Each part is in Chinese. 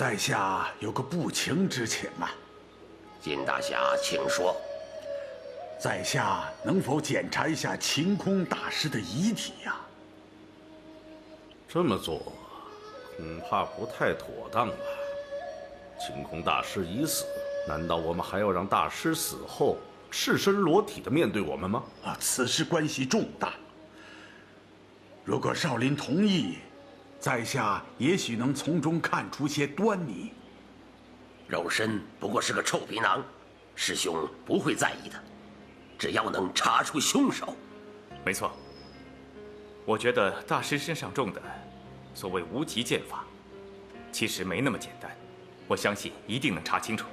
在下有个不情之请啊。金大侠，请说。在下能否检查一下晴空大师的遗体呀？这么做恐怕不太妥当吧？晴空大师已死，难道我们还要让大师死后赤身裸体的面对我们吗？此事关系重大。如果少林同意，在下也许能从中看出些端倪。肉身不过是个臭皮囊，师兄不会在意的，只要能查出凶手。没错，我觉得大师身上中的所谓无极剑法，其实没那么简单。我相信一定能查清楚。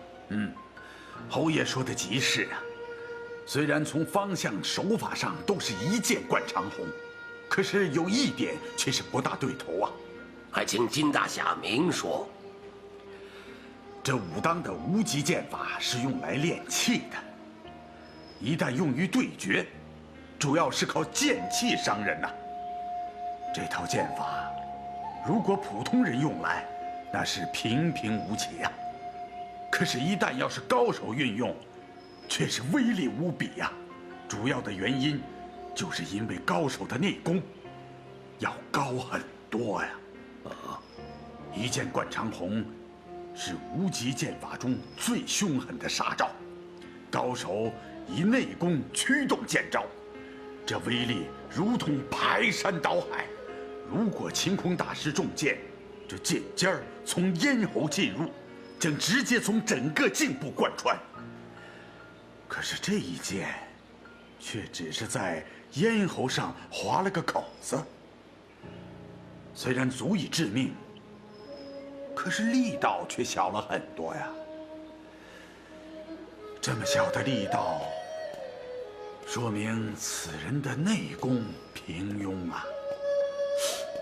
侯爷说的极是啊。虽然从方向手法上都是一剑贯长虹，可是有一点却是不大对头啊。还请金大侠明说。这武当的无极剑法是用来练气的，一旦用于对决，主要是靠剑气伤人呐。这套剑法，如果普通人用来，那是平平无奇呀。可是，一旦要是高手运用，却是威力无比呀。主要的原因，就是因为高手的内功要高很多呀。一剑贯长虹是无极剑法中最凶狠的杀招，高手以内功驱动剑招，这威力如同排山倒海。如果晴空大师中箭，这剑尖儿从咽喉进入，将直接从整个颈部贯穿。可是这一剑，却只是在咽喉上划了个口子，虽然足以致命，可是力道却小了很多呀。这么小的力道，说明此人的内功平庸啊。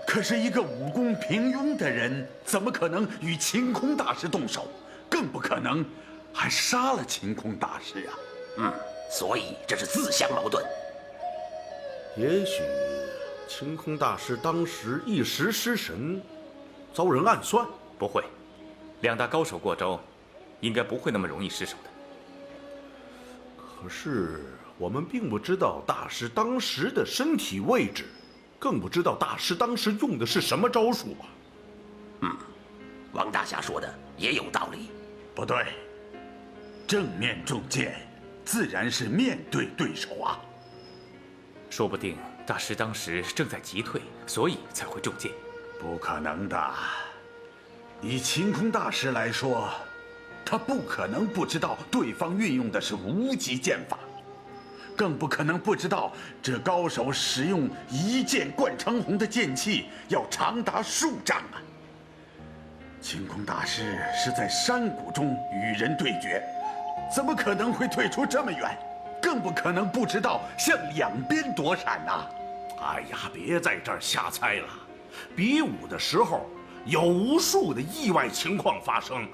可是一个武功平庸的人，怎么可能与晴空大师动手？更不可能还杀了晴空大师啊！所以这是自相矛盾。也许晴空大师当时一时失神，遭人暗算。不会，两大高手过招，应该不会那么容易失手的。可是我们并不知道大师当时的身体位置，更不知道大师当时用的是什么招数啊。王大侠说的也有道理。不对，正面中箭，自然是面对对手啊。说不定大师当时正在急退，所以才会中箭。不可能的。以晴空大师来说，他不可能不知道对方运用的是无极剑法，更不可能不知道这高手使用一剑贯长虹的剑气要长达数丈啊。晴空大师是在山谷中与人对决，怎么可能会退出这么远？更不可能不知道向两边躲闪呐。哎呀，别在这儿瞎猜了。比武的时候有无数的意外情况发生，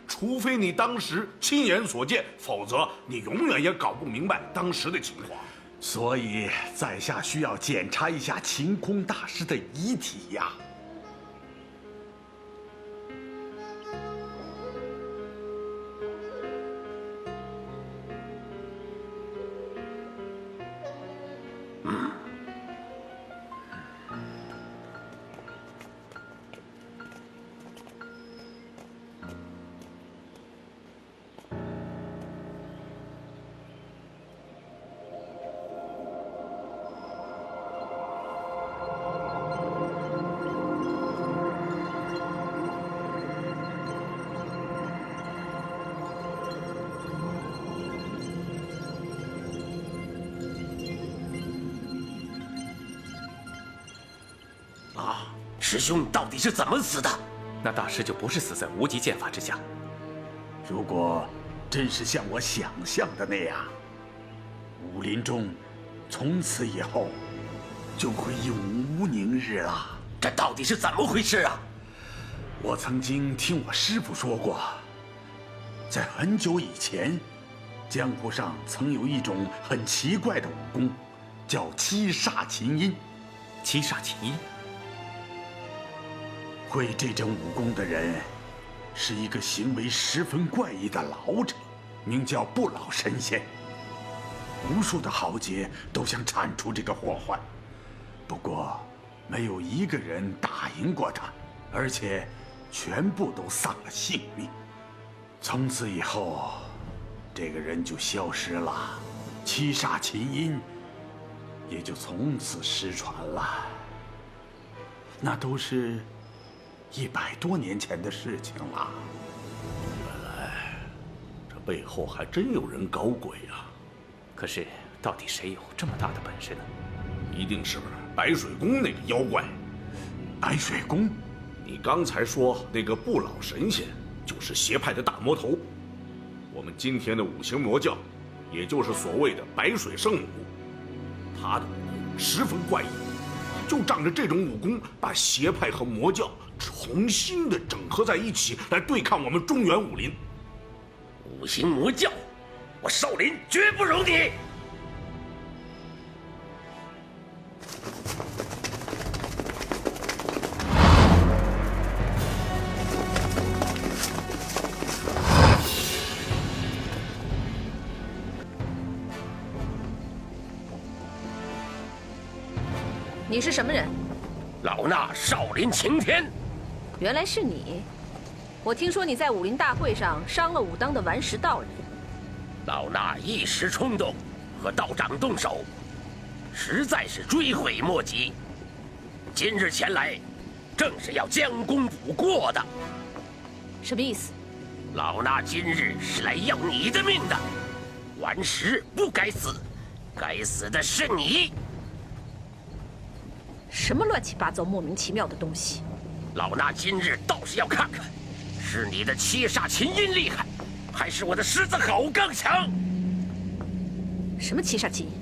除非你当时亲眼所见，否则你永远也搞不明白当时的情况。所以，在下需要检查一下晴空大师的遗体呀。师兄到底是怎么死的？那大师就不是死在无极剑法之下。如果真是像我想象的那样，武林中从此以后就会永无宁日了。这到底是怎么回事啊？我曾经听我师父说过，在很久以前，江湖上曾有一种很奇怪的武功，叫七煞琴音。七煞琴音。会这种武功的人，是一个行为十分怪异的老者，名叫不老神仙。无数的豪杰都想铲除这个祸患，不过没有一个人打赢过他，而且全部都丧了性命。从此以后，这个人就消失了，七煞琴音也就从此失传了。那都是100多年前的事情了。原来这背后还真有人搞鬼啊！可是，到底谁有这么大的本事呢？一定是白水宫那个妖怪。白水宫？你刚才说那个不老神仙就是邪派的大魔头。我们今天的五行魔教，也就是所谓的白水圣母，他的武功十分怪异，就仗着这种武功，把邪派和魔教重新的整合在一起，来对抗我们中原武林。五行魔教，我少林绝不容你！你是什么人？老衲少林擎天。原来是你！我听说你在武林大会上伤了武当的顽石道人。老衲一时冲动，和道长动手，实在是追悔莫及。今日前来，正是要将功补过的。什么意思？老衲今日是来要你的命的。顽石不该死，该死的是你。什么乱七八糟、莫名其妙的东西！老衲今日倒是要看看，是你的七煞琴音厉害，还是我的狮子吼更强？什么七煞琴音？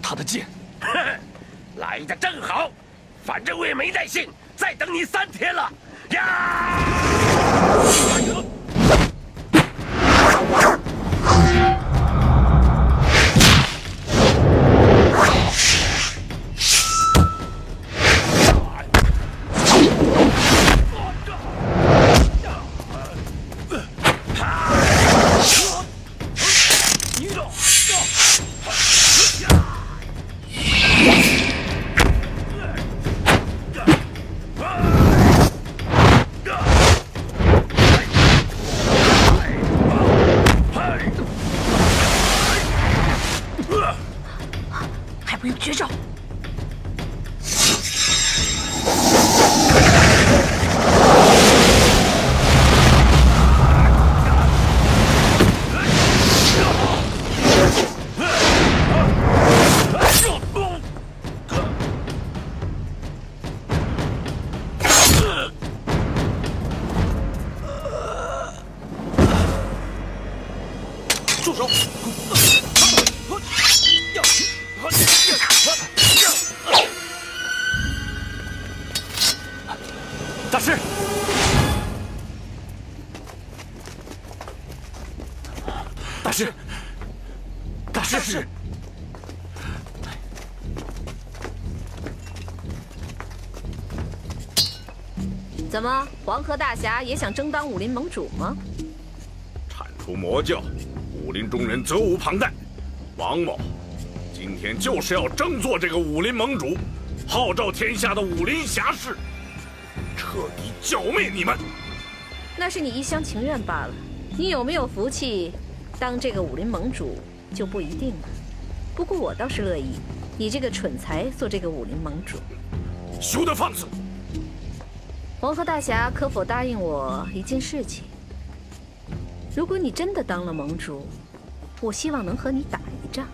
他的剑，来的正好，反正我也没耐性再等你3天了。呀！绝招！住手！大师，大师，大师，怎么，黄河大侠也想争当武林盟主吗？铲除魔教，武林中人责无旁贷。王某今天就是要争做这个武林盟主，号召天下的武林侠士，彻底剿灭你们。那是你一厢情愿罢了，你有没有福气当这个武林盟主就不一定了。不过我倒是乐意，你这个蠢材做这个武林盟主。休得放肆！黄河大侠可否答应我一件事情？如果你真的当了盟主，我希望能和你打一仗，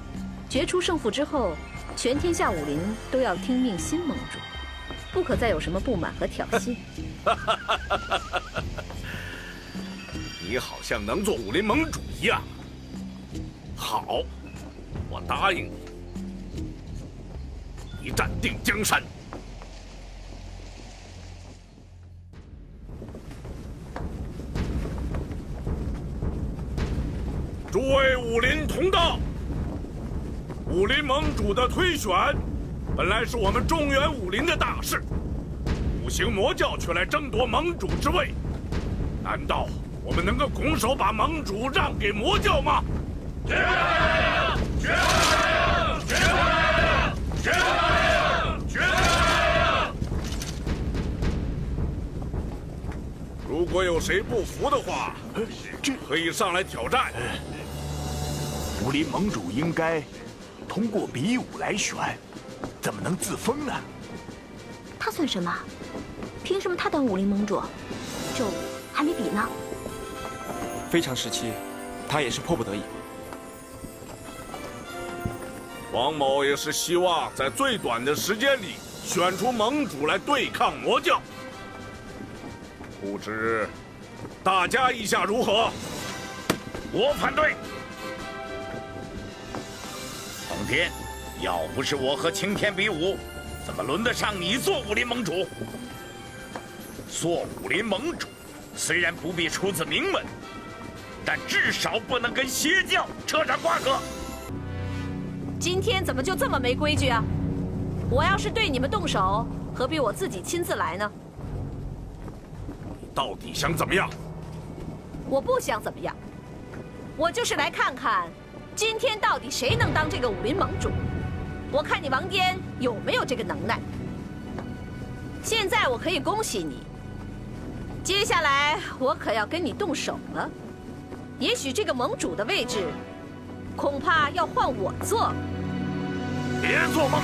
决出胜负之后，全天下武林都要听命新盟主，不可再有什么不满和挑衅。你好像能做武林盟主一样。好，我答应你，一战定江山。诸位武林同道，武林盟主的推选，本来是我们中原武林的大事，五行魔教却来争夺盟主之位，难道我们能够拱手把盟主让给魔教吗？绝不能！绝不能！绝不能！绝不能！绝不能！如果有谁不服的话，可以上来挑战。武林盟主应该通过比武来选，怎么能自封呢？他算什么？凭什么他当武林盟主？这还没比呢。非常时期，他也是迫不得已。王某也是希望在最短的时间里选出盟主来对抗魔教，不知大家意下如何？我反对。奉天，要不是我和青天比武，怎么轮得上你做武林盟主？做武林盟主，虽然不必出自名门，但至少不能跟邪教扯上瓜葛。今天怎么就这么没规矩啊？我要是对你们动手，何必我自己亲自来呢？你到底想怎么样？我不想怎么样，我就是来看看，今天到底谁能当这个武林盟主？我看你王颠有没有这个能耐。现在我可以恭喜你，接下来我可要跟你动手了。也许这个盟主的位置，恐怕要换我做。别做梦，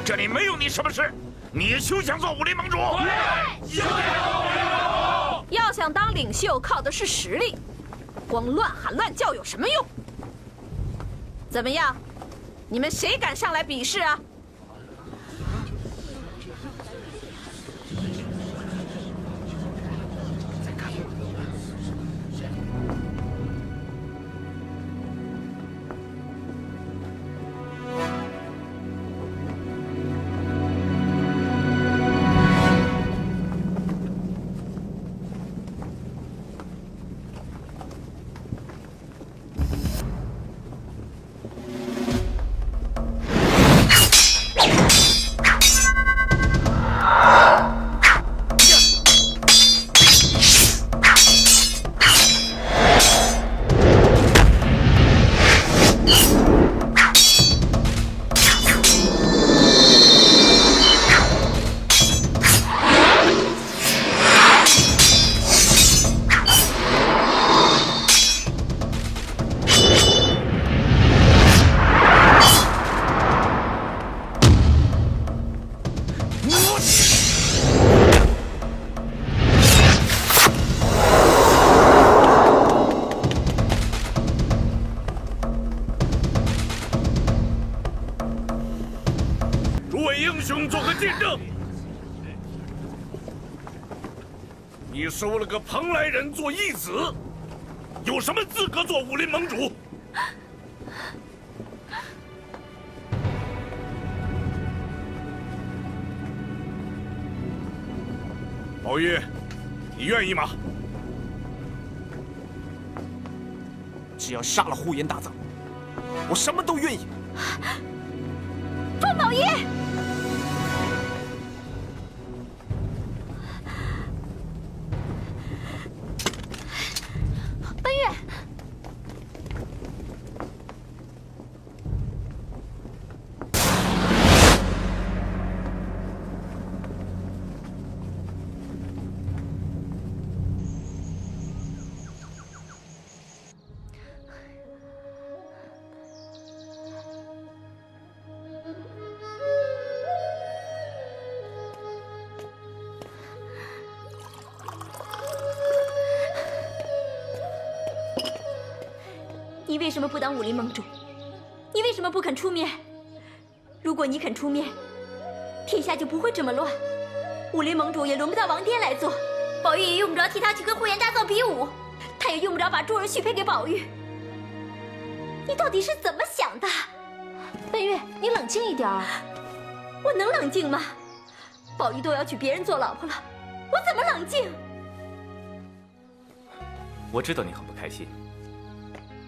这里没有你什么事。你休想做武林盟主！休想做武林盟主！要想当领袖，靠的是实力，光乱喊乱叫有什么用？怎么样？你们谁敢上来比试啊？你收了个蓬莱人做义子，有什么资格做武林盟主？宝玉，你愿意吗？只要杀了呼延大藏，我什么都愿意。范宝爷。奔月，你为什么不当武林盟主？你为什么不肯出面？如果你肯出面，天下就不会这么乱，武林盟主也轮不到王颠来做。宝玉也用不着替他去跟呼延大造比武，他也用不着把珠儿许配给宝玉。你到底是怎么想的？奔月，你冷静一点儿。我能冷静吗？宝玉都要娶别人做老婆了，我怎么冷静？我知道你很不开心，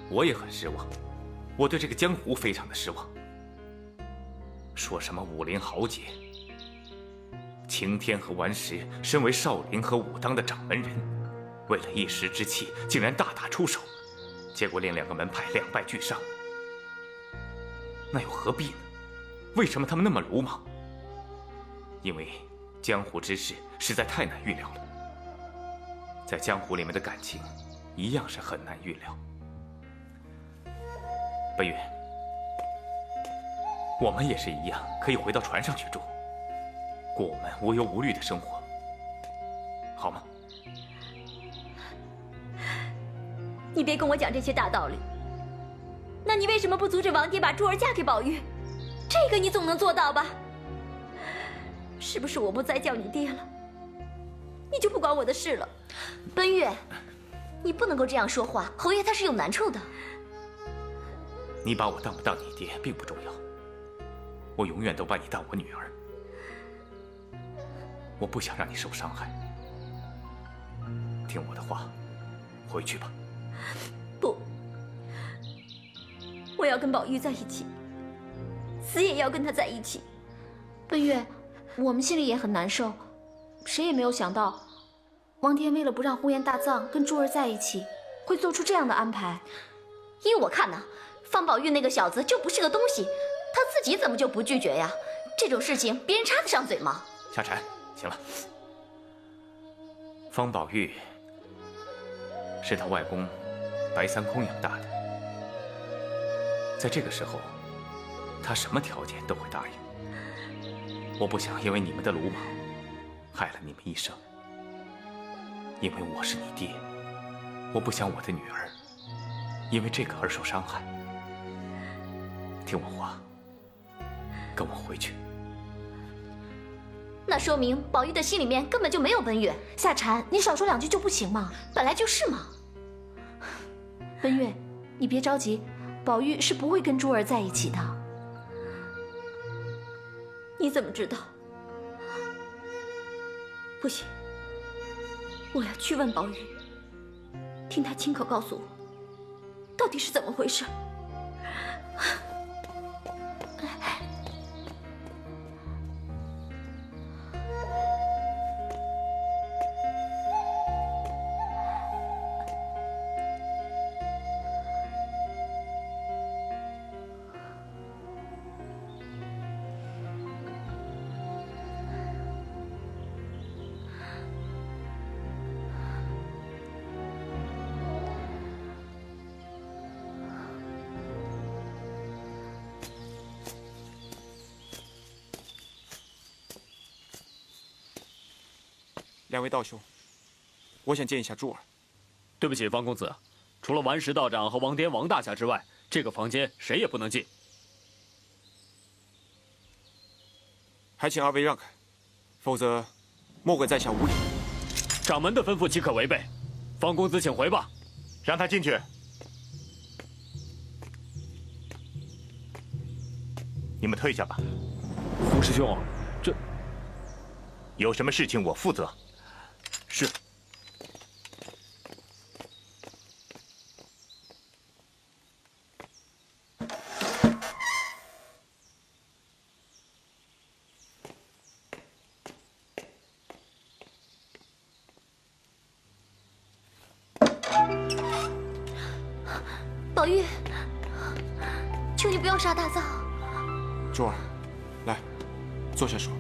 我也很失望，我对这个江湖非常的失望。说什么武林豪杰，晴天和顽石身为少林和武当的掌门人，为了一时之气，竟然大打出手，结果令2个门派两败俱伤。那又何必呢？为什么他们那么鲁莽？因为江湖之事实在太难预料了，在江湖里面的感情一样是很难预料。奔月，我们也是一样，可以回到船上去住，过我们无忧无虑的生活，好吗？你别跟我讲这些大道理。那你为什么不阻止王爹把珠儿嫁给宝玉？这个你总能做到吧？是不是我不再叫你爹了，你就不管我的事了？奔月，你不能够这样说话，侯爷他是有难处的。你把我当不当你爹并不重要，我永远都把你当我女儿。我不想让你受伤害，听我的话，回去吧。不，我要跟宝玉在一起，死也要跟他在一起。奔月，我们心里也很难受，谁也没有想到，王天为了不让呼延大藏跟珠儿在一起，会做出这样的安排。依我看呢，方宝玉那个小子就不是个东西，他自己怎么就不拒绝呀？这种事情别人插得上嘴吗？夏蝉，行了。方宝玉是他外公白三空养大的，在这个时候，他什么条件都会答应。我不想因为你们的鲁莽，害了你们一生。因为我是你爹，我不想我的女儿因为这个而受伤害。听我话，跟我回去。那说明宝玉的心里面根本就没有奔月。夏蝉，你少说2句就不行吗？本来就是嘛。奔月，你别着急，宝玉是不会跟珠儿在一起的。你怎么知道？不行，我要去问宝玉，听他亲口告诉我，到底是怎么回事。2位道兄，我想见一下珠儿。对不起，方公子，除了顽石道长和王颠王大侠之外，这个房间谁也不能进。还请2位让开，否则莫怪在下无礼。掌门的吩咐岂可违背？方公子请回吧。让他进去。你们退下吧。胡师兄，这有什么事情我负责。是。宝玉，求你不要杀大藏。珠儿，来，坐下说。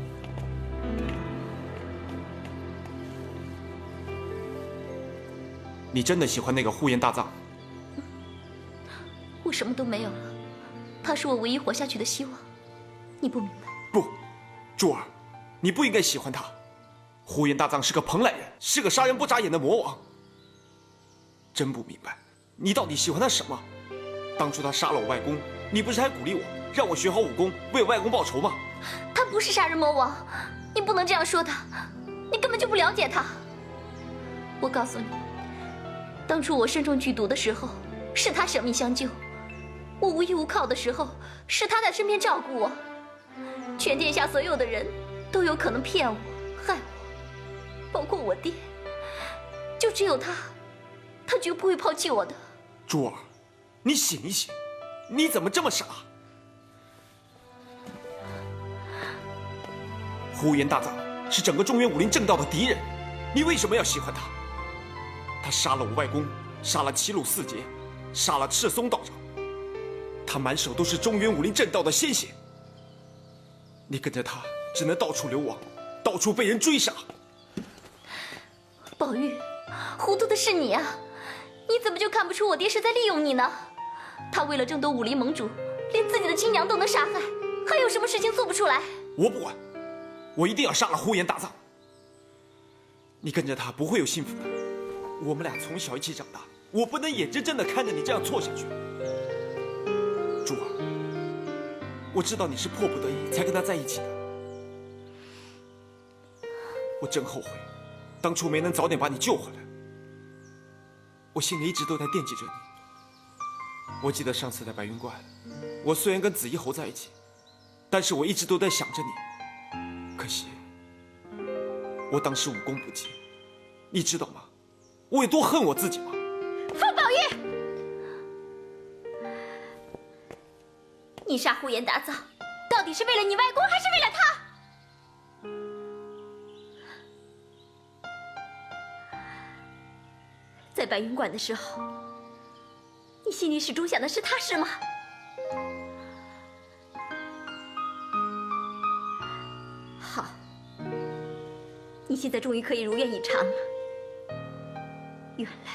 你真的喜欢那个呼延大藏？我什么都没有了，他是我唯一活下去的希望。你不明白？不，珠儿，你不应该喜欢他。呼延大藏是个蓬莱人，是个杀人不眨眼的魔王。真不明白，你到底喜欢他什么？当初他杀了我外公，你不是还鼓励我，让我学好武功，为我外公报仇吗？他不是杀人魔王，你不能这样说他，你根本就不了解他。我告诉你，当初我身中剧毒的时候，是他舍命相救；我无依无靠的时候，是他在身边照顾我。全天下所有的人都有可能骗我、害我，包括我爹，就只有他，他绝不会抛弃我的。珠儿，你醒一醒，你怎么这么傻？呼延大藏是整个中原武林正道的敌人，你为什么要喜欢他？他杀了我外公，杀了齐鲁四杰，杀了赤松道长，他满手都是中原武林正道的鲜血。你跟着他，只能到处流亡，到处被人追杀。宝玉，糊涂的是你啊！你怎么就看不出我爹是在利用你呢？他为了争夺武林盟主，连自己的亲娘都能杀害，还有什么事情做不出来？我不管，我一定要杀了呼延大藏。你跟着他不会有幸福的。我们俩从小一起长大，我不能眼睁睁地看着你这样错下去。珠儿，我知道你是迫不得已才跟他在一起的，我真后悔，当初没能早点把你救回来。我心里一直都在惦记着你。我记得上次在白云关，我虽然跟紫衣侯在一起，但是我一直都在想着你。可惜，我当时武功不济，你知道吗？我有多恨我自己吗？方宝玉，你杀呼延大藏，到底是为了你外公，还是为了他？在白云馆的时候，你心里始终想的是他，是吗？好，你现在终于可以如愿以偿了。原来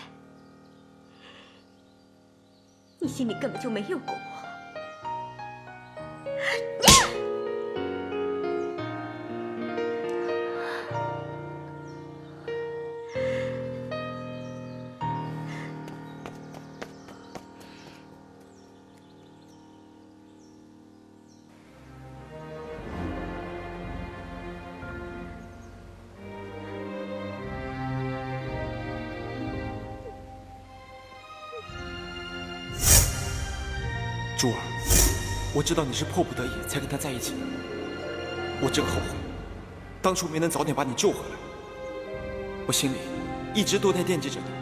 你心里根本就没有过我。珠儿，我知道你是迫不得已才跟他在一起的，我真后悔，当初没能早点把你救回来。我心里一直都在惦记着你。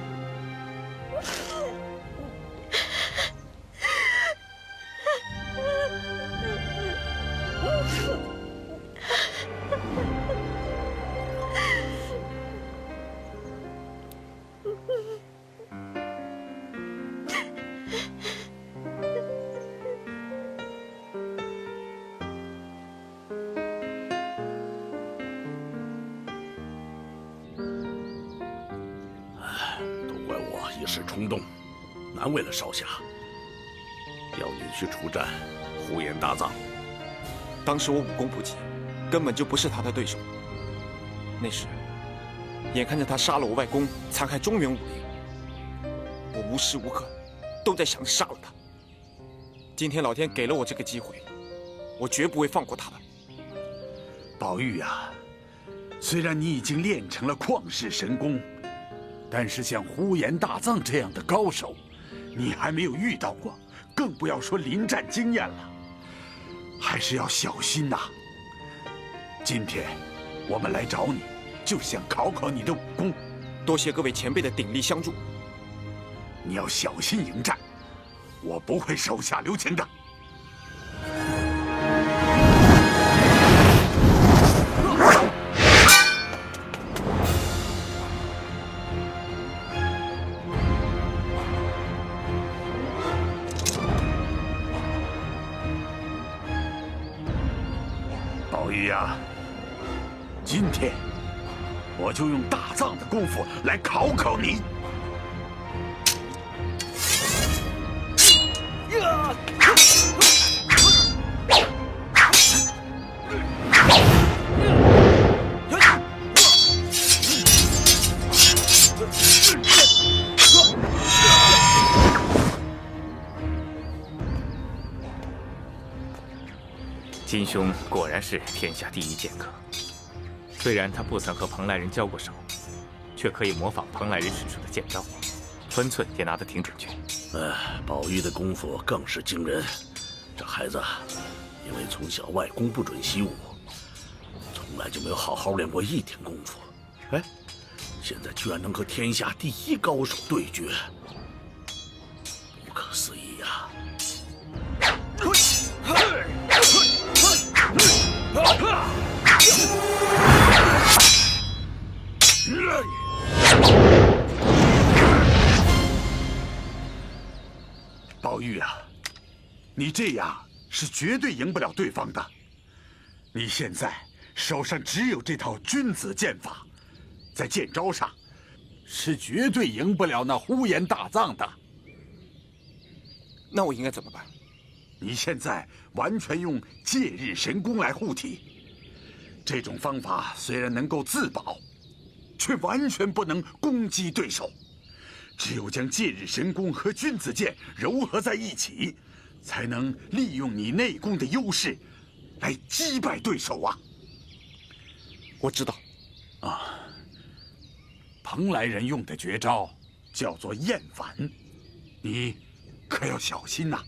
一时冲动，难为了少侠。要你去出战呼延大藏，当时我武功不济，根本就不是他的对手。那时，眼看着他杀了我外公，残害中原武林，我无时无刻都在想着杀了他。今天老天给了我这个机会，我绝不会放过他的。宝玉啊，虽然你已经练成了旷世神功，但是像呼延大藏这样的高手，你还没有遇到过，更不要说临战经验了，还是要小心呐。今天我们来找你，就想考考你的武功。多谢各位前辈的鼎力相助。你要小心迎战，我不会手下留情的。宝玉呀，今天我就用大藏的功夫来考考你。金兄果然是天下第一剑客，虽然他不曾和蓬莱人交过手，却可以模仿蓬莱人使出的剑招，分寸也拿得挺准确。宝玉的功夫更是惊人。这孩子，因为从小外公不准习武，从来就没有好好练过一点功夫。哎，现在居然能和天下第一高手对决，不可思议呀！宝玉啊，你这样是绝对赢不了对方的。你现在手上只有这套君子剑法，在剑招上是绝对赢不了那呼延大藏的。那我应该怎么办？你现在完全用戒日神功来护体，这种方法虽然能够自保，却完全不能攻击对手。只有将戒日神功和君子剑糅合在一起，才能利用你内功的优势，来击败对手啊！我知道。蓬莱人用的绝招叫做厌反，你可要小心呐！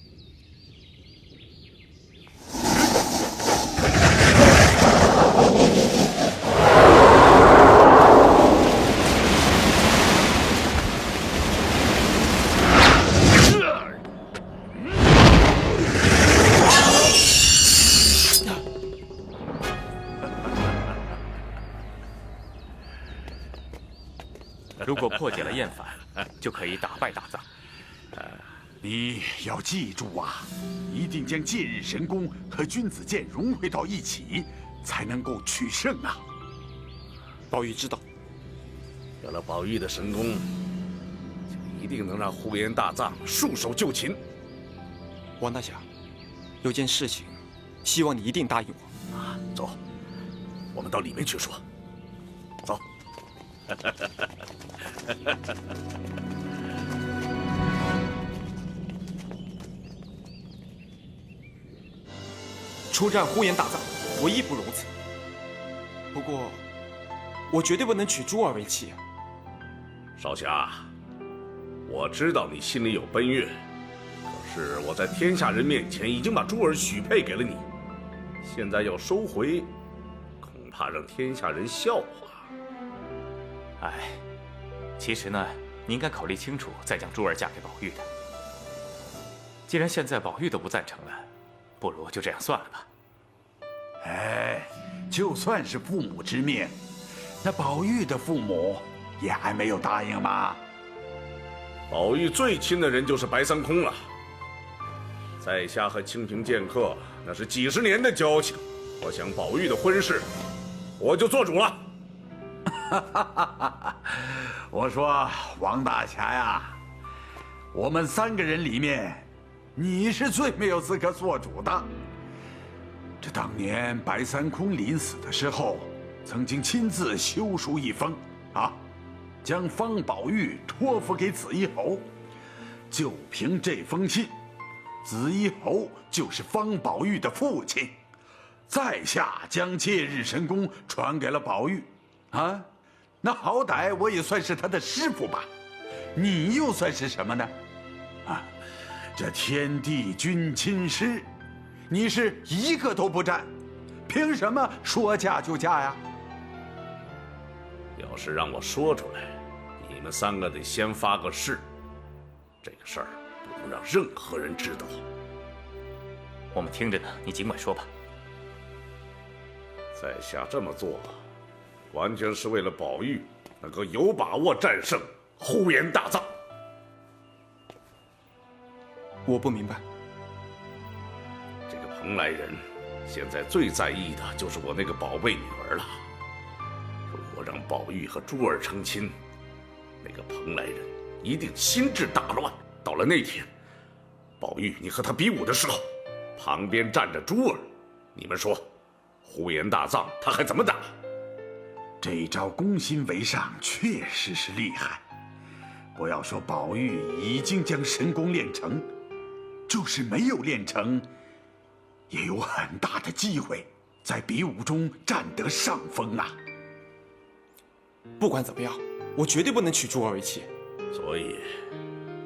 如果破解了厌反，就可以打败大藏。你要记住啊，一定将戒日神功和君子剑融汇到一起，才能够取胜啊！宝玉知道。有了宝玉的神功，就一定能让呼延大藏束手就擒。王大侠，有件事情，希望你一定答应我。走，我们到里面去说。走。出战呼延大藏，我义不容辞。不过，我绝对不能娶珠儿为妻。少侠，我知道你心里有奔月，可是我在天下人面前已经把珠儿许配给了你，现在要收回，恐怕让天下人笑话。哎，其实呢，你应该考虑清楚，再将珠儿嫁给宝玉的。既然现在宝玉都不赞成了，不如就这样算了吧。哎，就算是父母之命，那宝玉的父母也还没有答应吗？宝玉最亲的人就是白三空了，在下和清平剑客那是几十年的交情，我想宝玉的婚事，我就做主了。我说王大侠呀，我们3个人里面，你是最没有资格做主的。这当年白三空临死的时候，曾经亲自修书一封，将方宝玉托付给紫衣侯。就凭这封信，紫衣侯就是方宝玉的父亲。在下将戒日神功传给了宝玉，那好歹我也算是他的师傅吧。你又算是什么呢？这天地君亲师，你是一个都不占，凭什么说嫁就嫁呀？要是让我说出来，你们3个得先发个誓，这个事儿不能让任何人知道。我们听着呢，你尽管说吧。在下这么做，完全是为了宝玉能够有把握战胜呼延大藏。我不明白。这个蓬莱人现在最在意的就是我那个宝贝女儿了。如果让宝玉和珠儿成亲，那个蓬莱人一定心智大乱。到了那天，宝玉你和他比武的时候，旁边站着珠儿，你们说呼延大藏他还怎么打？这招攻心为上确实是厉害。不要说宝玉已经将神功练成，就是没有练成，也有很大的机会在比武中占得上风啊。不管怎么样，我绝对不能娶珠儿为妻。所以，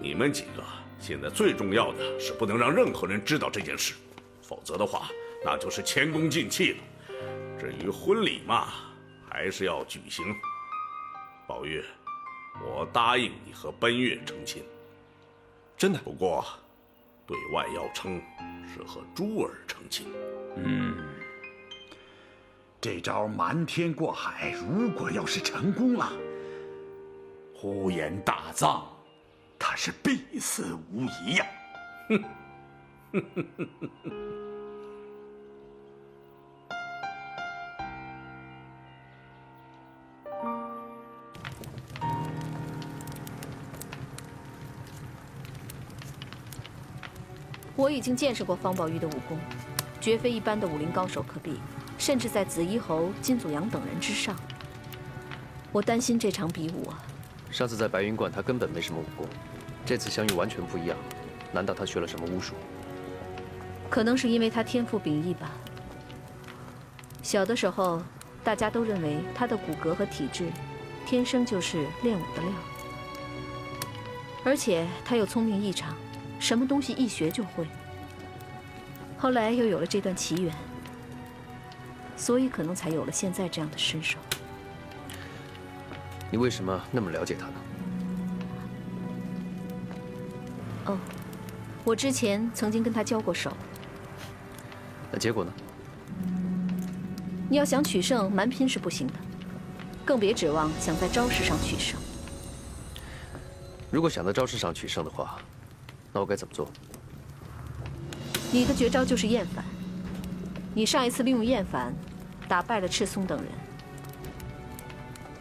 你们几个现在最重要的是不能让任何人知道这件事，否则的话，那就是前功尽弃了。至于婚礼嘛，还是要举行。宝玉，我答应你和奔月成亲，真的。不过，对外要称是和珠儿成亲。这招瞒天过海，如果要是成功了，呼延大藏，他是必死无疑呀！我已经见识过方宝玉的武功，绝非一般的武林高手可比，甚至在紫衣侯、金祖阳等人之上。我担心这场比武啊。上次在白云观，他根本没什么武功，这次相遇完全不一样。难道他学了什么巫术？可能是因为他天赋秉异吧。小的时候，大家都认为他的骨骼和体质，天生就是练武的料，而且他又聪明异常。什么东西一学就会，后来又有了这段奇缘，所以可能才有了现在这样的身手。你为什么那么了解他呢？哦，我之前曾经跟他交过手。那结果呢？你要想取胜，蛮拼是不行的，更别指望想在招式上取胜。如果想在招式上取胜的话，那我该怎么做？你的绝招就是厌反。你上一次利用厌反，打败了赤松等人，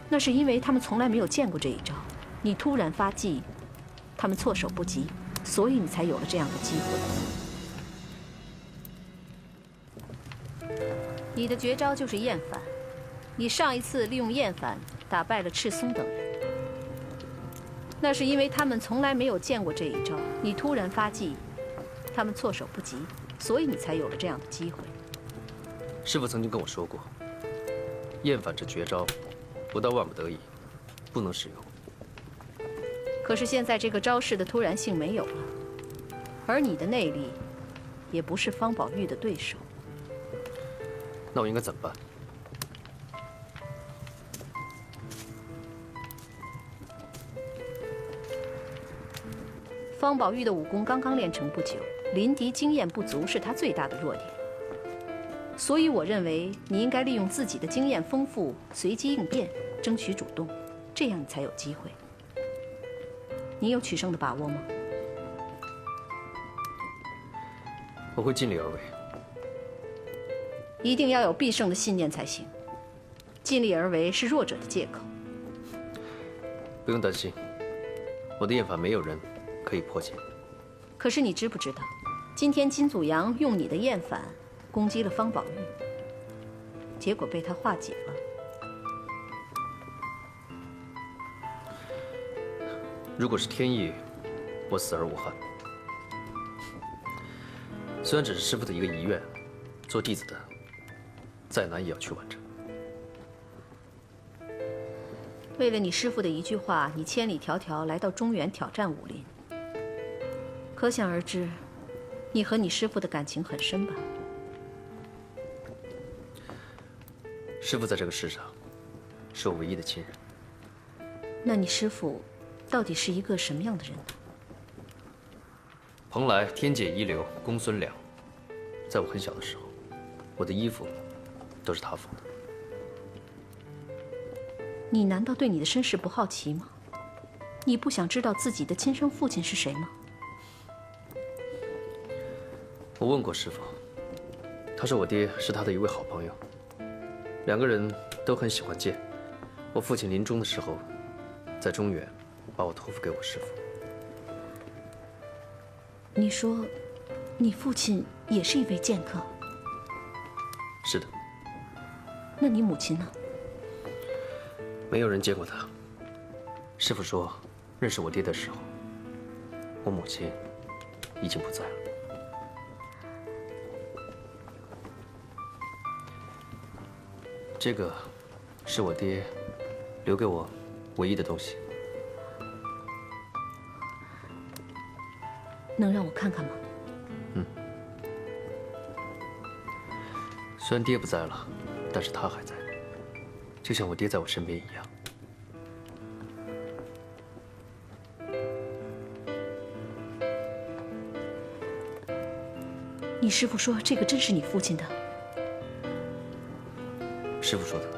那是因为他们从来没有见过这一招。你突然发技，他们措手不及，所以你才有了这样的机会。你的绝招就是厌反。你上一次利用厌反打败了赤松等人。那是因为他们从来没有见过这一招，你突然发技，他们措手不及，所以你才有了这样的机会。师父曾经跟我说过，厌反这绝招，不到万不得已，不能使用。可是现在这个招式的突然性没有了，而你的内力，也不是方宝玉的对手。那我应该怎么办？方宝玉的武功刚刚练成不久，临敌经验不足是他最大的弱点。所以我认为你应该利用自己的经验丰富，随机应变，争取主动，这样你才有机会。你有取胜的把握吗？我会尽力而为。一定要有必胜的信念才行。尽力而为是弱者的借口。不用担心，我的厌反没有人可以破解。可是你知不知道，今天金祖阳用你的厌反攻击了方宝玉，结果被他化解了。如果是天意，我死而无憾。虽然只是师父的一个遗愿，做弟子的再难也要去完成。为了你师父的一句话，你千里迢迢来到中原挑战武林，可想而知，你和你师父的感情很深吧？师父在这个世上，是我唯一的亲人。那你师父到底是一个什么样的人呢？蓬莱天界一流公孙良，在我很小的时候，我的衣服都是他缝的。你难道对你的身世不好奇吗？你不想知道自己的亲生父亲是谁吗？我问过师父，他说我爹是他的一位好朋友，两个人都很喜欢剑。我父亲临终的时候，在中原把我托付给我师父。你说，你父亲也是一位剑客？是的。那你母亲呢？没有人见过他。师父说，认识我爹的时候，我母亲已经不在了。这个是我爹留给我唯一的东西。能让我看看吗？嗯。虽然爹不在了，但是他还在，就像我爹在我身边一样。你师父说这个真是你父亲的。师父说的。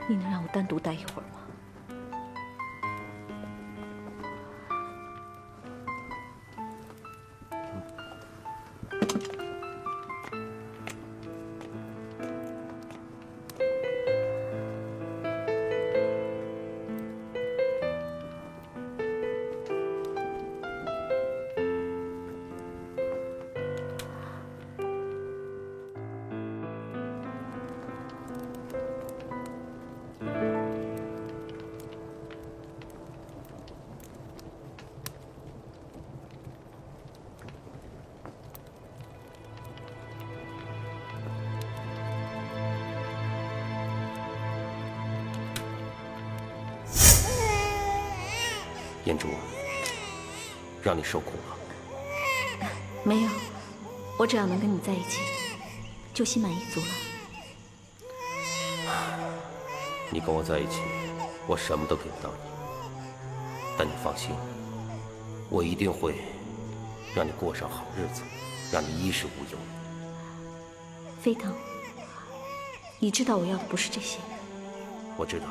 你能让我单独待一会儿吗？燕珠，让你受苦了。没有，我只要能跟你在一起，就心满意足了。你跟我在一起，我什么都给不到你，但你放心，我一定会让你过上好日子，让你衣食无忧。飞腾，你知道我要的不是这些。我知道，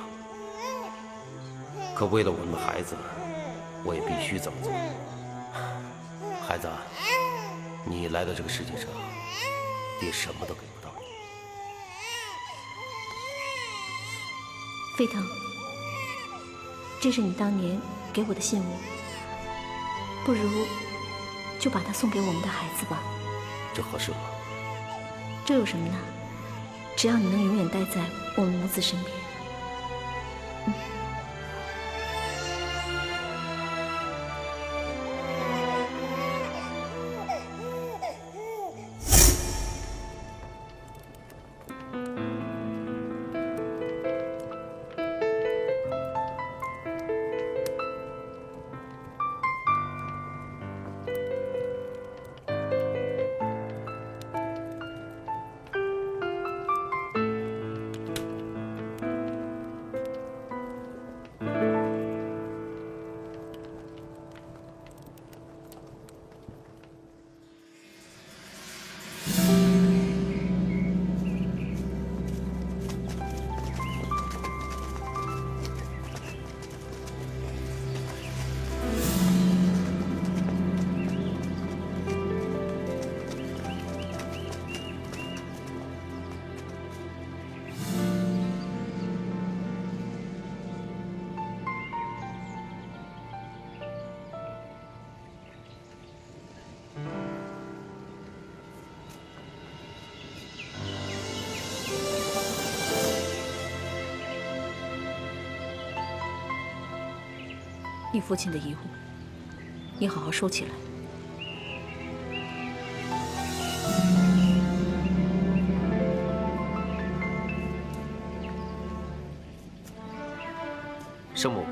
可为了我们的孩子，我也必须这么做。孩子，你来到这个世界上，爹什么都给不到你。飞腾，这是你当年给我的信物，不如就把它送给我们的孩子吧。这合适吗？这有什么呢？只要你能永远待在我们母子身边。你父亲的遗物，你好好收起来。生母，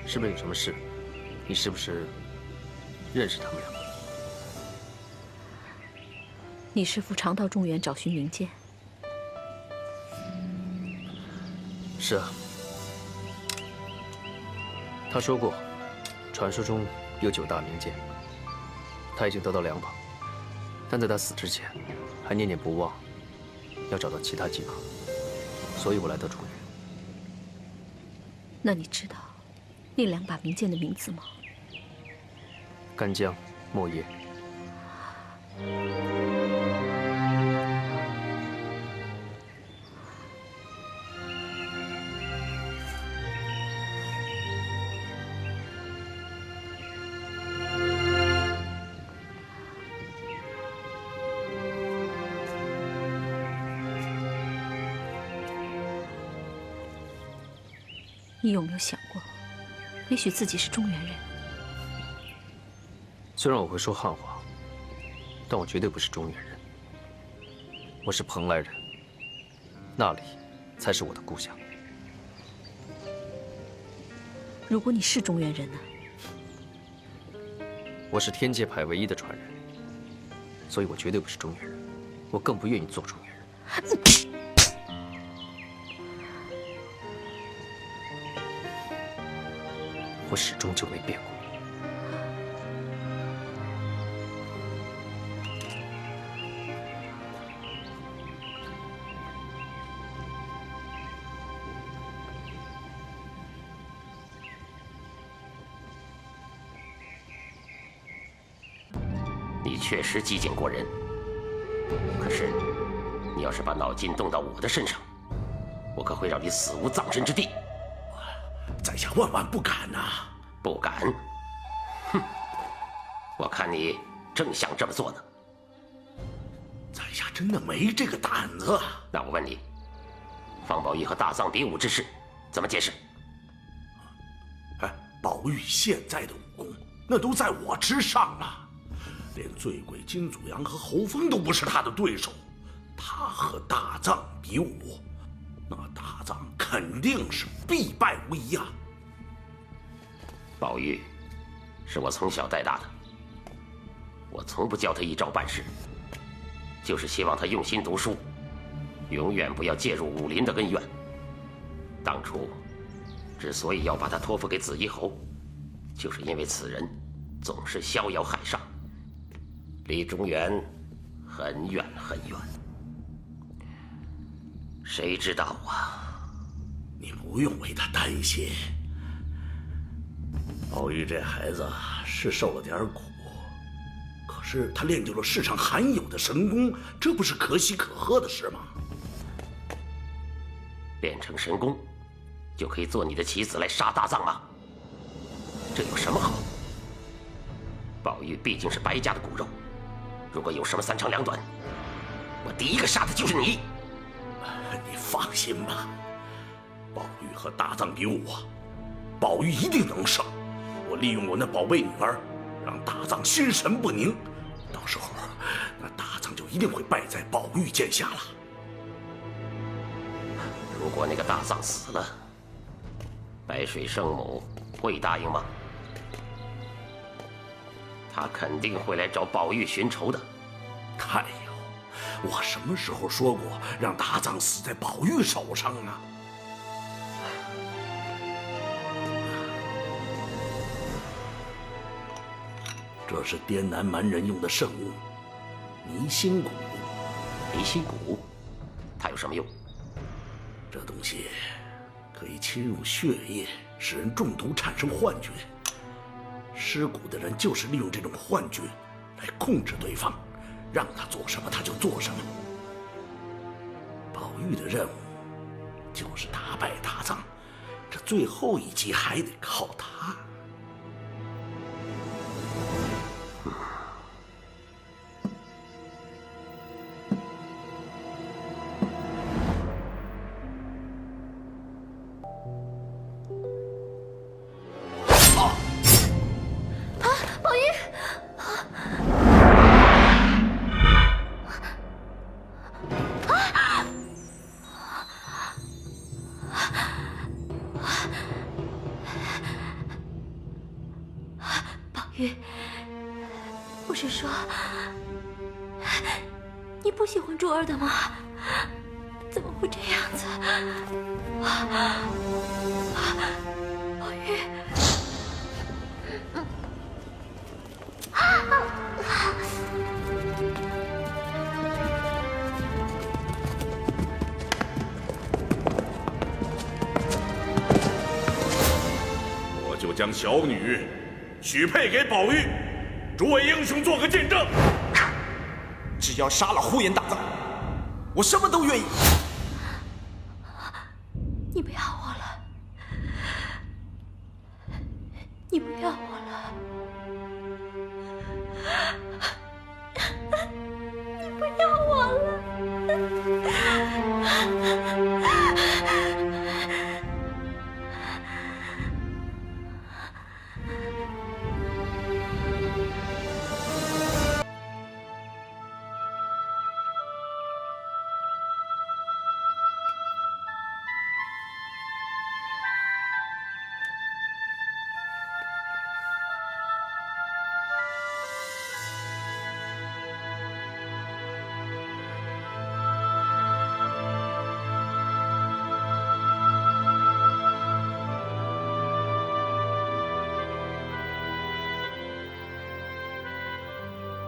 是不是有什么事？你是不是认识他们两个？你师父常到中原找寻冥剑。是啊。他说过，传说中有9大冥剑，他已经得到2把，但在他死之前，还念念不忘要找到其他几把，所以我来到中原。那你知道那2把冥剑的名字吗？干将、莫邪。你有没有想过，也许自己是中原人？虽虽然我会说汉话，但我绝对不是中原人。我是蓬莱人，那里才是我的故乡。如果你是中原人呢？我是天界派唯一的传人，所以我绝对不是中原人，我更不愿意做中原人。我始终就没变过。你确实机警过人，可是你要是把脑筋动到我的身上，我可会让你死无葬身之地。在下万万不敢呐！不敢？哼！我看你正想这么做呢。在下真的没这个胆子。那我问你，方宝玉和大藏比武之事怎么解释？哎，宝玉现在的武功那都在我之上了。连醉鬼金祖阳和侯峰都不是他的对手，他和大藏比武，那大藏肯定是必败无疑啊！宝玉是我从小带大的，我从不教他一招半式，就是希望他用心读书，永远不要介入武林的恩怨。当初之所以要把他托付给紫衣侯，就是因为此人总是逍遥海上，离中原很远很远。谁知道啊？你不用为他担心。宝玉这孩子是受了点苦，可是他练就了世上罕有的神功，这不是可喜可贺的事吗？练成神功，就可以做你的棋子来杀大藏吗？这有什么好？宝玉毕竟是白家的骨肉，如果有什么三长两短，我第一个杀的就是你。你放心吧，宝玉和大藏比武啊，宝玉一定能胜。我利用我那宝贝女儿，让大藏心神不宁，到时候那大藏就一定会败在宝玉剑下了。如果那个大藏死了，白水圣母会答应吗？他肯定会来找宝玉寻仇的。太有，我什么时候说过让大藏死在宝玉手上啊？这是滇南蛮人用的圣物，迷心蛊。迷心蛊，它有什么用？这东西可以侵入血液，使人中毒产生幻觉。施蛊的人就是利用这种幻觉来控制对方，让他做什么他就做什么。宝玉的任务就是打败大藏，这最后一击还得靠他。不是说你不喜欢珠儿的吗？怎么会这样子？宝玉，我就将小女许配给宝玉，诸位英雄做个见证。只要杀了呼延大藏，我什么都愿意。你不要我了，你不要我了，你不要我了。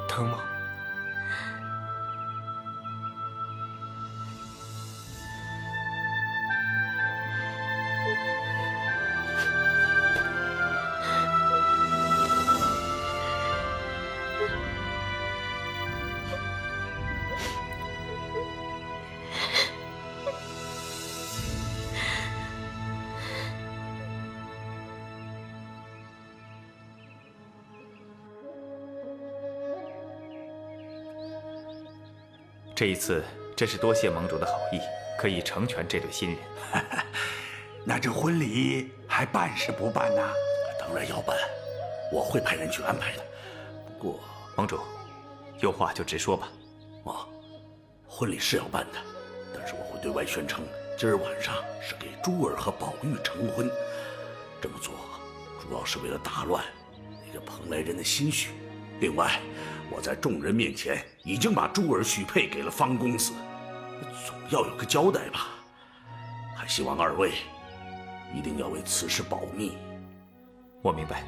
疼吗？这一次真是多谢盟主的好意，可以成全这对新人。那这婚礼还办是不办呢？当然要办，我会派人去安排的。不过，盟主，有话就直说吧。婚礼是要办的，但是我会对外宣称，今儿晚上是给珠儿和宝玉成婚。这么做主要是为了打乱那个蓬莱人的心绪。另外，我在众人面前已经把珠儿许配给了方公子，总要有个交代吧。还希望二位一定要为此事保密。我明白，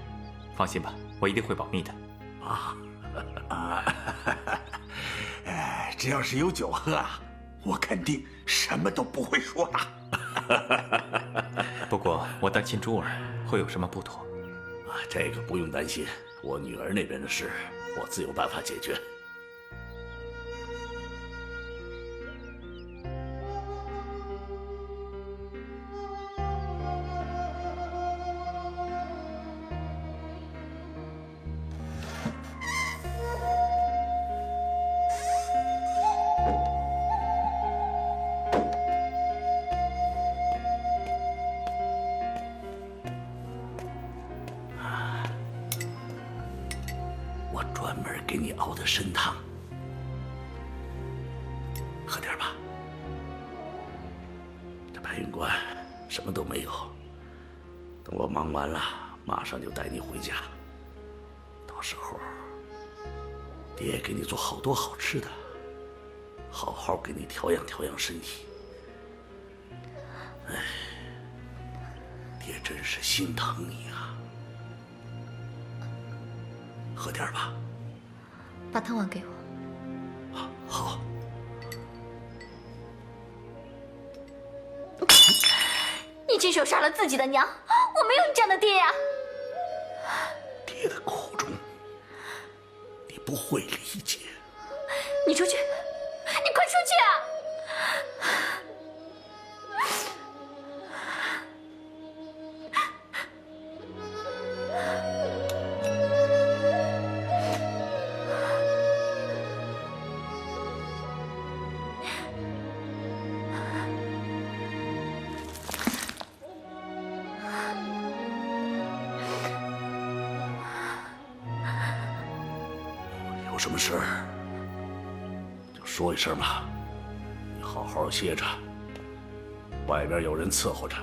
放心吧，我一定会保密的。只要是有酒喝啊，我肯定什么都不会说的。不过我担心珠儿会有什么不妥。这个不用担心，我女儿那边的事，我自有办法解决。专门给你熬的参汤，喝点吧。这白云观什么都没有，等我忙完了，马上就带你回家。到时候，爹给你做好多好吃的，好好给你调养调养身体。哎，爹真是心疼你啊！喝点吧。把汤碗给我。好。你亲手杀了自己的娘，我没有你这样的爹呀！爹的苦衷，你不会理解。你出去，你快出去啊！有什么事儿就说一声吧，你好好歇着，外边有人伺候着。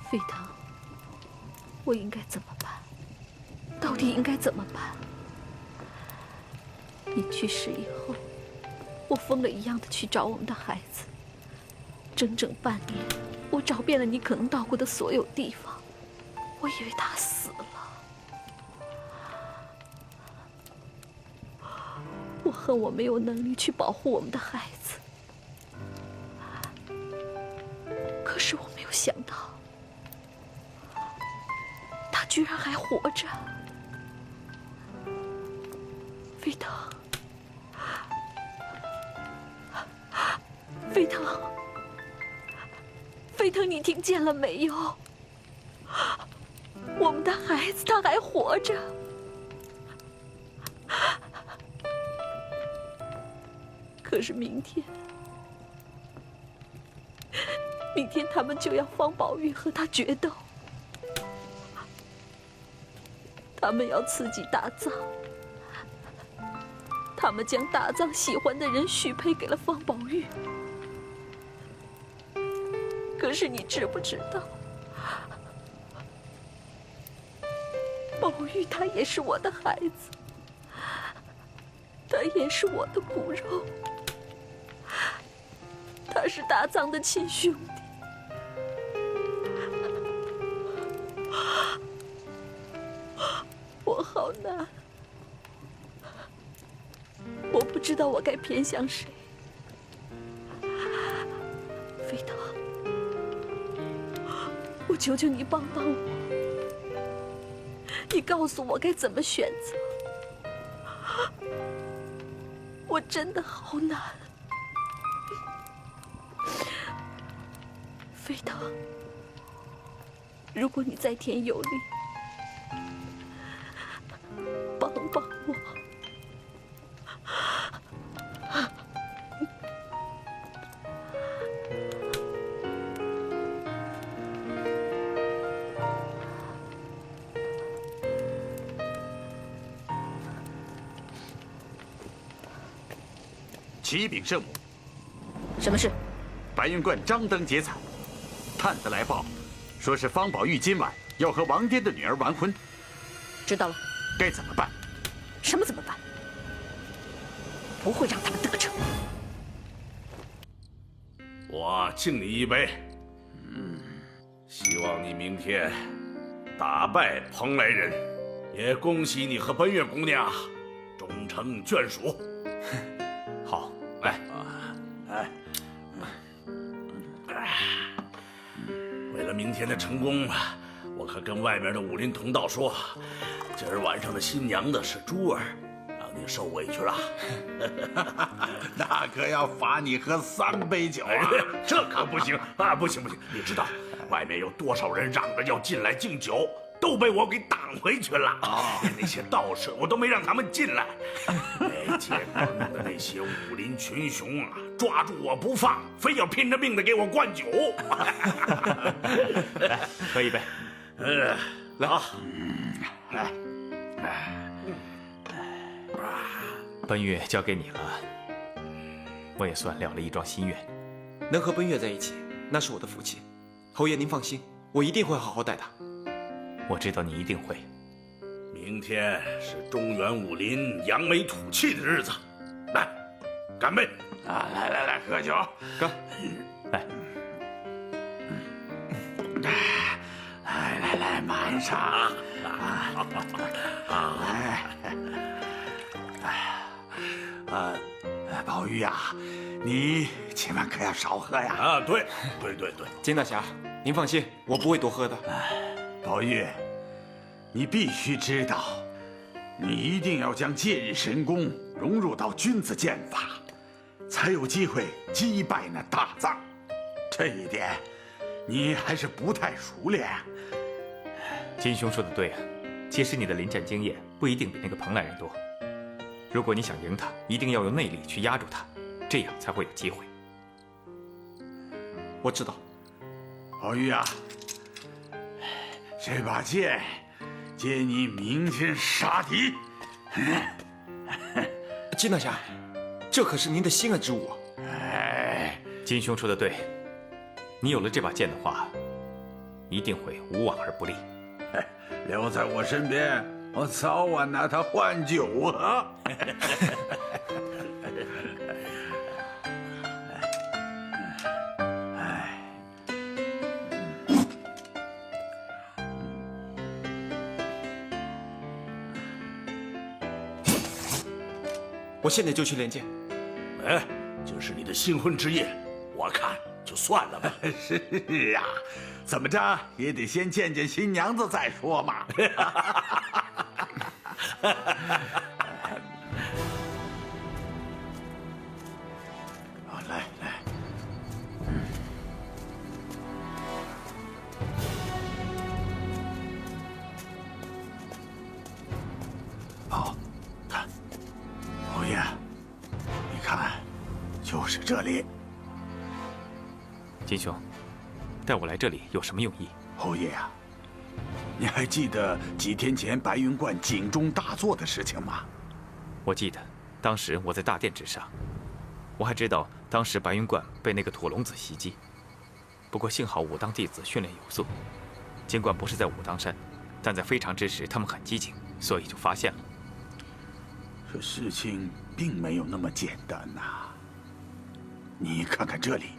飞腾，我应该怎么办？到底应该怎么办？你去世以后，我疯了一样的去找我们的孩子，整整半年，我找遍了你可能到过的所有地方，我以为他死了。我恨我没有能力去保护我们的孩子，可是我没有想到。他居然还活着，飞腾，飞腾，飞腾，你听见了没有？我们的孩子他还活着。可是明天他们就要方宝玉和他决斗。他们要刺激大藏，他们将大藏喜欢的人许配给了方宝玉。可是你知不知道，宝玉他也是我的孩子，他也是我的骨肉，他是大藏的亲兄弟。我好难，我不知道我该偏向谁。飞腾，我求求你帮帮我，你告诉我该怎么选择。我真的好难。飞腾，如果你在天有灵，帮帮我。启禀圣母，什么事？白云观张灯结彩，探子来报，说是方宝玉今晚要和王颠的女儿完婚。知道了。该怎么办？什么怎么办？不会让他们得逞。我敬你一杯。希望你明天打败蓬莱人，也恭喜你和奔月姑娘终成眷属。好，来，为了明天的成功，我可跟外面的武林同道说，今儿晚上的新娘子是珠儿，让你受委屈了。那可要罚你喝3杯酒啊！这可不行啊！不行！你知道外面有多少人嚷着要进来敬酒，都被我给挡回去了。那些道士我都没让他们进来。没见过的那些武林群雄啊，抓住我不放，非要拼着命的给我灌酒。来，喝一杯。来啊！来。奔月交给你了，我也算了了一桩心愿。能和奔月在一起，那是我的福气。侯爷您放心，我一定会好好待他。我知道你一定会。明天是中原武林扬眉吐气的日子，来，干杯！啊，来，喝酒，干！来，来，慢上宝玉呀，你千万可要少喝呀！啊，对。金大侠，您放心，我不会多喝的。宝玉，你必须知道，你一定要将戒日神功融入到君子剑法，才有机会击败那大藏。这一点，你还是不太熟练。金兄说的对啊，其实你的临战经验不一定比那个蓬莱人多。如果你想赢他，一定要用内力去压住他，这样才会有机会。我知道。宝玉啊，这把剑借你明天杀敌。金大侠，这可是您的心爱之物啊！金兄说的对，你有了这把剑的话，一定会无往而不利。留在我身边，我早晚拿它换酒啊！我现在就去练剑。这是你的新婚之夜，我看就算了吧。是啊，怎么着也得先见见新娘子再说嘛。来，看，侯爷，你看，就是这里。金兄，带我来这里有什么用意？侯爷啊，你还记得几天前白云观警钟大作的事情吗？我记得，当时我在大殿之上，我还知道当时白云观被那个土龙子袭击。不过幸好武当弟子训练有素，尽管不是在武当山，但在非常之时他们很机警，所以就发现了。这事情并没有那么简单呐。你看看这里，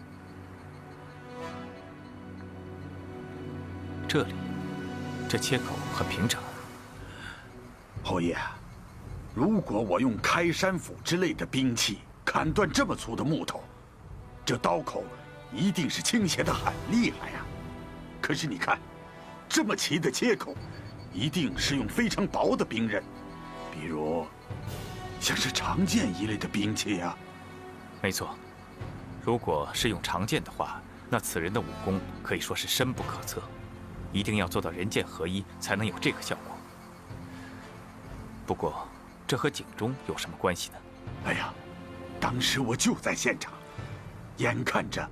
这切口很平整。侯爷，如果我用开山斧之类的兵器砍断这么粗的木头，这刀口一定是倾斜的很厉害呀。可是你看，这么齐的切口，一定是用非常薄的兵刃，比如像是长剑一类的兵器呀。没错，如果是用长剑的话，那此人的武功可以说是深不可测，一定要做到人剑合一，才能有这个效果。不过，这和警钟有什么关系呢？哎呀，当时我就在现场，眼看着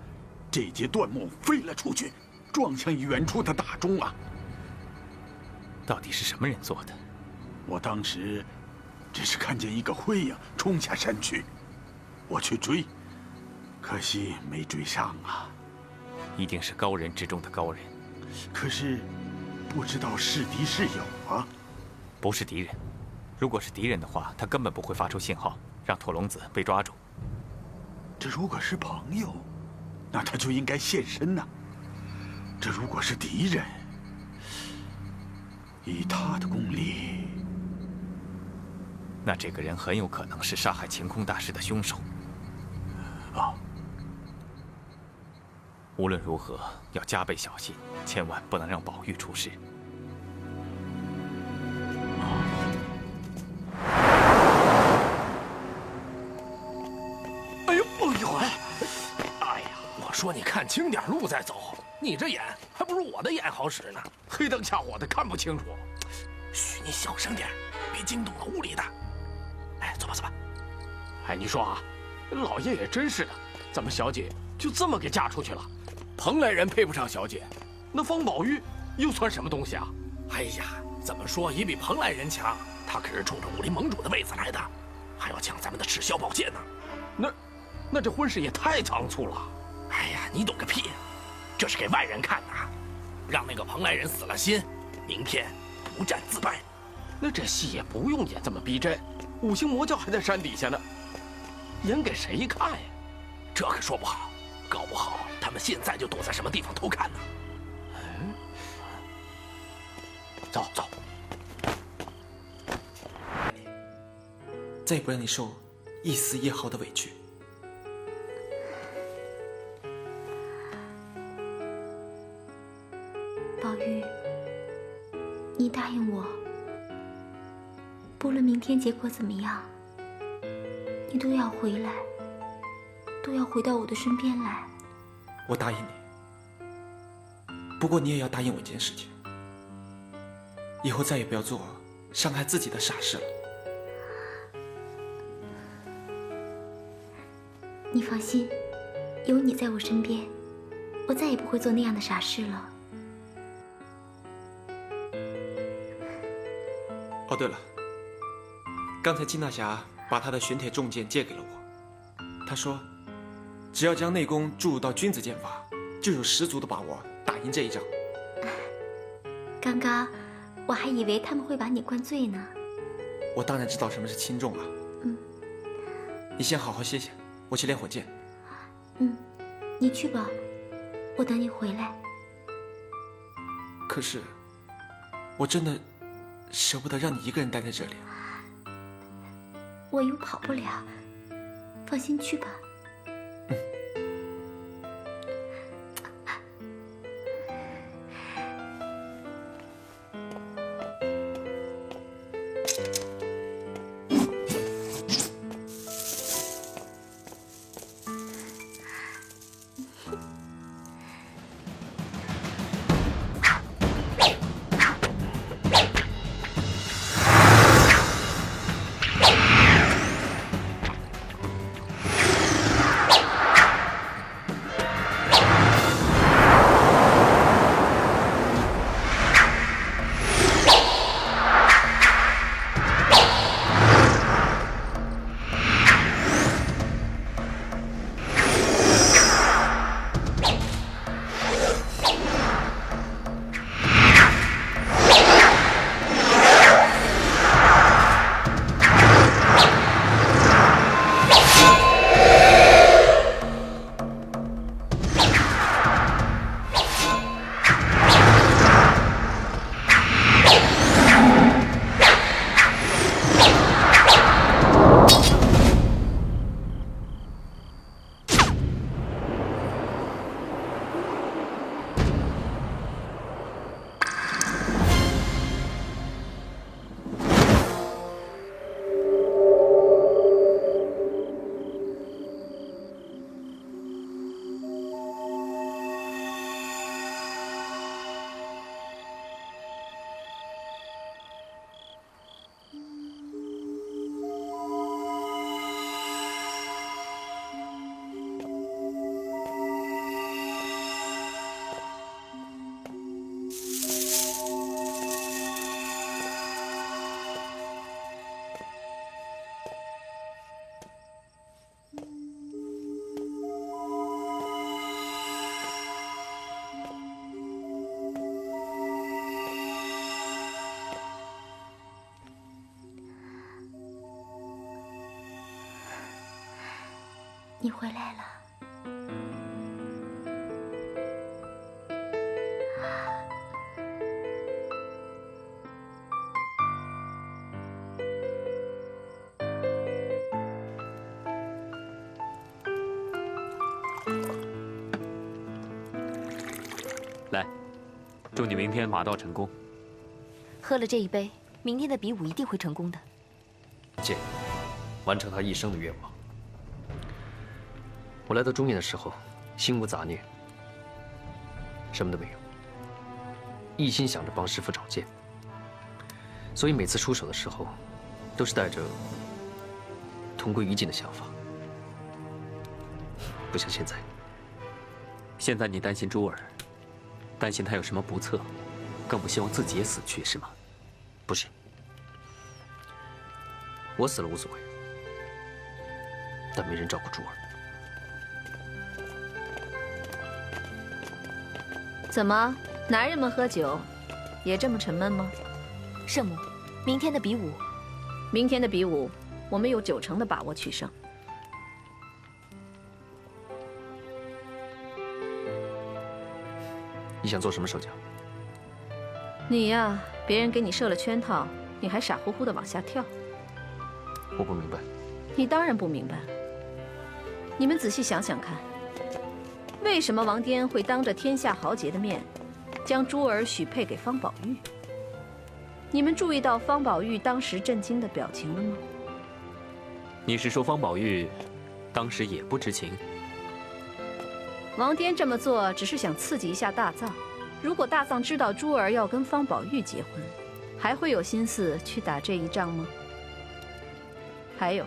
这节断木飞了出去，撞向远处的大钟啊！到底是什么人做的？我当时只是看见一个灰影冲下山去，我去追，可惜没追上啊。一定是高人之中的高人。可是，不知道是敌是友啊。不是敌人。如果是敌人的话，他根本不会发出信号，让拓龙子被抓住。这如果是朋友，那他就应该现身呐。这如果是敌人，以他的功力，那这个人很有可能是杀害晴空大师的凶手。啊！无论如何，要加倍小心，千万不能让宝玉出事。说你看清点路再走，你这眼还不如我的眼好使呢，黑灯瞎火的看不清楚。嘘，你小声点，别惊动了屋里的。哎，走吧走吧。哎，你说啊，老爷也真是的，咱们小姐就这么给嫁出去了？蓬莱人配不上小姐，那方宝玉又算什么东西啊？哎呀，怎么说也比蓬莱人强，他可是冲着武林盟主的位子来的，还要抢咱们的赤霄宝剑呢。那这婚事也太仓促了。哎呀，你懂个屁！这是给外人看的，让那个蓬莱人死了心，明天不战自败。那这戏也不用演这么逼真，五星魔教还在山底下呢，演给谁看呀？这可说不好，搞不好他们现在就躲在什么地方偷看呢。走走，再也不让你受一丝一毫的委屈。宝玉，你答应我，不论明天结果怎么样，你都要回来，都要回到我的身边来。我答应你，不过你也要答应我一件事情，以后再也不要做伤害自己的傻事了。你放心，有你在我身边，我再也不会做那样的傻事了。哦，对了，刚才金大侠把他的玄铁重剑借给了我，他说，只要将内功注入到君子剑法，就有十足的把握打赢这一仗。刚刚我还以为他们会把你灌醉呢。我当然知道什么是轻重了。你先好好歇歇，我去练火剑。你去吧，我等你回来。可是，我真的舍不得让你一个人待在这里。我又跑不了，放心去吧。你回来了。来，祝你明天马到成功。喝了这一杯，明天的比武一定会成功的。剑，完成他一生的愿望。我来到中原的时候，心无杂念，什么都没有，一心想着帮师父找剑，所以每次出手的时候，都是带着同归于尽的想法，不像现在。现在你担心珠儿，担心他有什么不测，更不希望自己也死去，是吗？不是，我死了无所谓，但没人照顾珠儿。怎么，男人们喝酒也这么沉闷吗？圣母，明天的比武，我们有90%的把握取胜。你想做什么手脚？你呀，别人给你设了圈套，你还傻乎乎的往下跳。我不明白。你当然不明白了。你们仔细想想看，为什么王颠会当着天下豪杰的面，将珠儿许配给方宝玉？你们注意到方宝玉当时震惊的表情了吗？你是说方宝玉当时也不知情？王颠这么做只是想刺激一下大藏。如果大藏知道珠儿要跟方宝玉结婚，还会有心思去打这一仗吗？还有，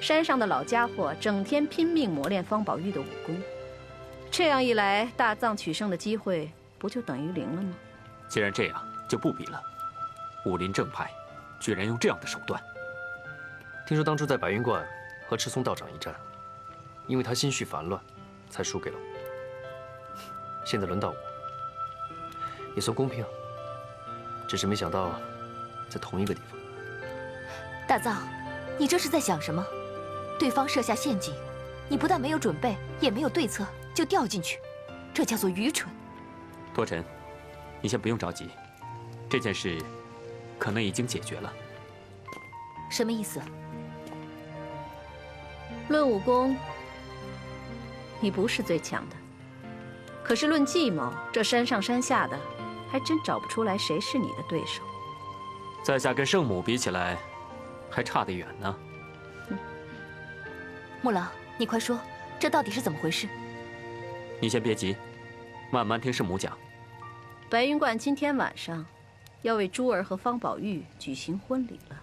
山上的老家伙整天拼命磨练方宝玉的武功，这样一来，大藏取胜的机会不就等于0了吗？既然这样，就不比了。武林正派居然用这样的手段。听说当初在白云观和赤松道长一战，因为他心绪烦乱，才输给了我。现在轮到我，也算公平，只是没想到在同一个地方。大藏，你这是在想什么？对方设下陷阱，你不但没有准备，也没有对策，就掉进去，这叫做愚蠢。托尘，你先不用着急，这件事可能已经解决了。什么意思？论武功，你不是最强的。可是论计谋，这山上山下的，还真找不出来谁是你的对手。在下跟圣母比起来，还差得远呢。木狼，你快说，这到底是怎么回事？你先别急，慢慢听圣母讲。白云观今天晚上要为珠儿和方宝玉举行婚礼了。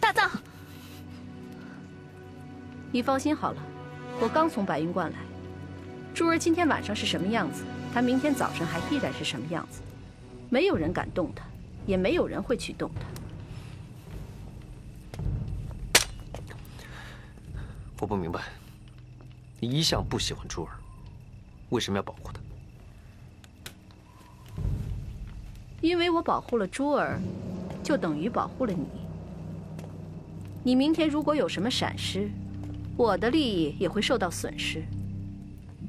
大藏，你放心好了，我刚从白云观来。珠儿今天晚上是什么样子，她明天早上还依然是什么样子。没有人敢动她，也没有人会去动她。我不明白，你一向不喜欢珠儿，为什么要保护她？因为我保护了珠儿，就等于保护了你。你明天如果有什么闪失，我的利益也会受到损失。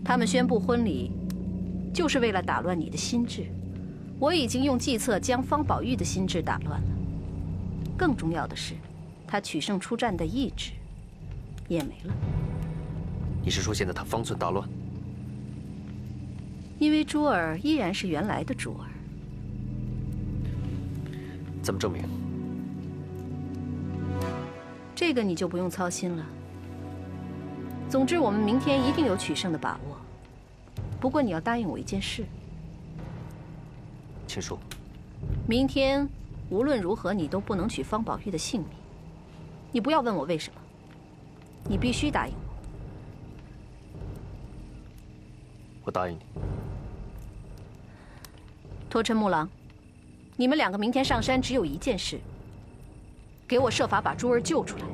他们宣布婚礼，就是为了打乱你的心智。我已经用计策将方宝玉的心智打乱了。更重要的是，他取胜出战的意志也没了。你是说现在他方寸大乱？因为珠儿依然是原来的珠儿。怎么证明？这个你就不用操心了。总之，我们明天一定有取胜的把握。不过你要答应我一件事。请说。明天无论如何，你都不能取方宝玉的性命。你不要问我为什么，你必须答应我。我答应你。托尘木狼，你们2个明天上山只有一件事：给我设法把珠儿救出来。